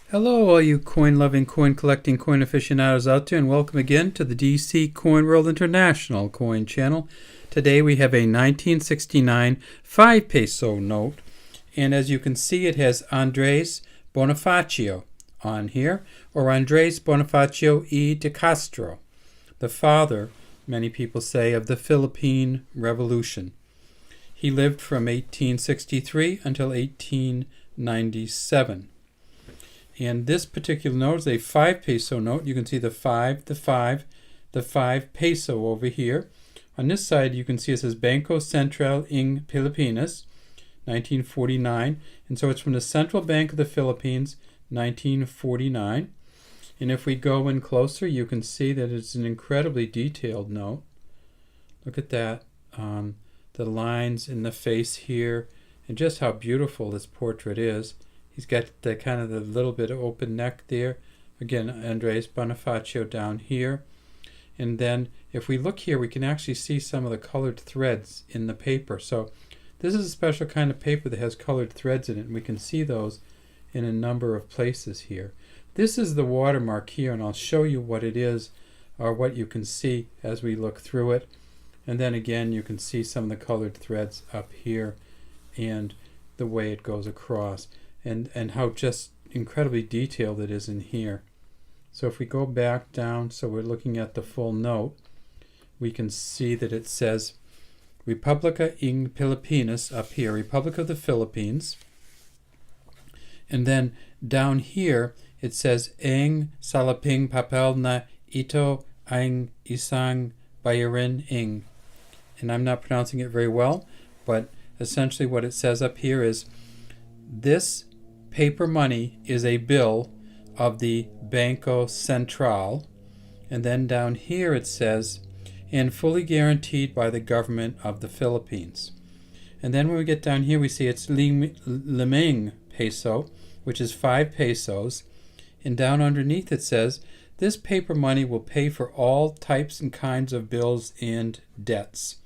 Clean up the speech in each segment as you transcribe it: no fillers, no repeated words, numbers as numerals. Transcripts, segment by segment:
Hello, all you coin-loving, coin-collecting, coin aficionados out there, and welcome again to the DC Coin World International Coin Channel. Today we have a 1969 5 peso note, and as you can see, it has Andres Bonifacio on here, or Andres Bonifacio y de Castro, the father, many people say, of the Philippine Revolution. He lived from 1863 until 1897. And this particular note is a 5 peso note. You can see the 5 peso over here. On this side, you can see it says Banco Central ng Pilipinas, 1949. And so it's from the Central Bank of the Philippines, 1949. And if we go in closer, you can see that it's an incredibly detailed note. Look at that. The lines in the face here, and just how beautiful this portrait is. He's got the kind of the little bit of open neck there. Again, Andres Bonifacio down here. And then if we look here, we can actually see some of the colored threads in the paper. So this is a special kind of paper that has colored threads in it, and we can see those in a number of places here. This is the watermark here, and I'll show you what it is, or what you can see as we look through it. And then again, you can see some of the colored threads up here and the way it goes across. And how just incredibly detailed it is in here. So if we go back down, so we're looking at the full note, we can see that it says Republica ng Pilipinas up here, Republic of the Philippines. And then down here it says Ang salaping papel na ito ang isang bayarin ng. And I'm not pronouncing it very well, but essentially what it says up here is this paper money is a bill of the Banco Central, and then down here it says, and fully guaranteed by the government of the Philippines. And then when we get down here, we see it's limang peso, which is 5 pesos, and down underneath it says, this paper money will pay for all types and kinds of bills and debts.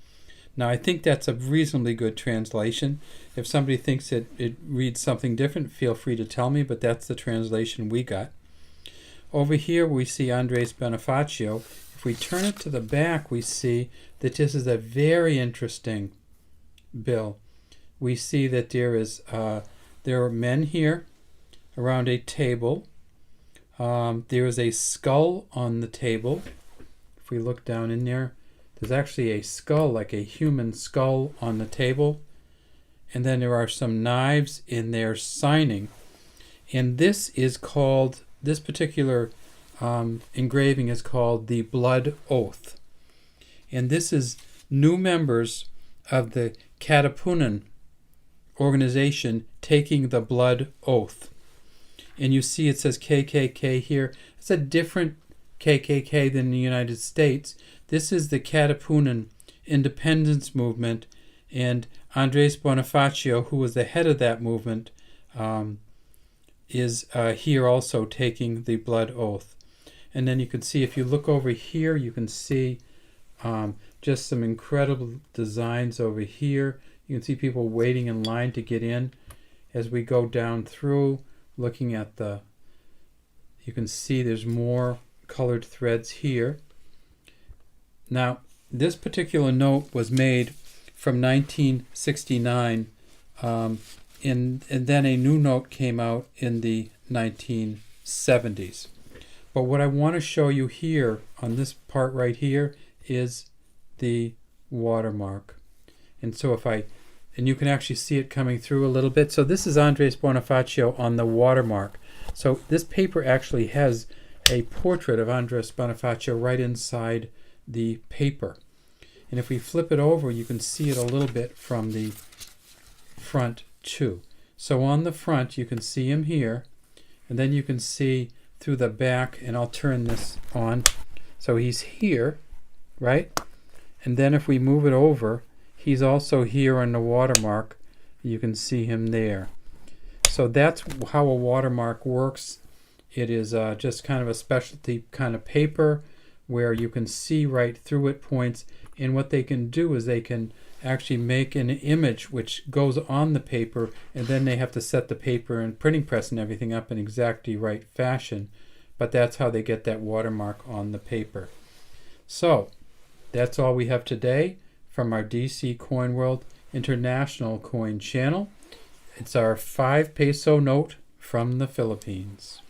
Now, I think that's a reasonably good translation. If somebody thinks it reads something different, feel free to tell me, but that's the translation we got. Over here, we see Andres Bonifacio. If we turn it to the back, we see that this is a very interesting bill. We see that there are men here around a table. There is a skull on the table. If we look down in there, there's actually a skull, like a human skull, on the table. And then there are some knives in there signing. And this particular engraving is called the Blood Oath. And this is new members of the Katipunan organization taking the Blood Oath. And you see it says KKK here. It's a different KKK than the United States. This is the Katipunan independence movement, and Andres Bonifacio, who was the head of that movement, is here also taking the blood oath. And then you can see, if you look over here, you can see just some incredible designs over here. You can see people waiting in line to get in. As we go down through, looking at you can see there's more colored threads here. Now, this particular note was made from 1969, and then a new note came out in the 1970s. But what I want to show you here on this part right here is the watermark. And so and you can actually see it coming through a little bit. So this is Andres Bonifacio on the watermark. So this paper actually has a portrait of Andres Bonifacio right inside the paper. And if we flip it over, you can see it a little bit from the front too. So on the front, you can see him here, and then you can see through the back, and I'll turn this on. So he's here, right? And then if we move it over, he's also here on the watermark. You can see him there. So that's how a watermark works. It is just kind of a specialty kind of paper where you can see right through it points. And what they can do is they can actually make an image which goes on the paper, and then they have to set the paper and printing press and everything up in exactly right fashion. But that's how they get that watermark on the paper. So that's all we have today from our DC Coin World International Coin channel. It's our 5 peso note from the Philippines.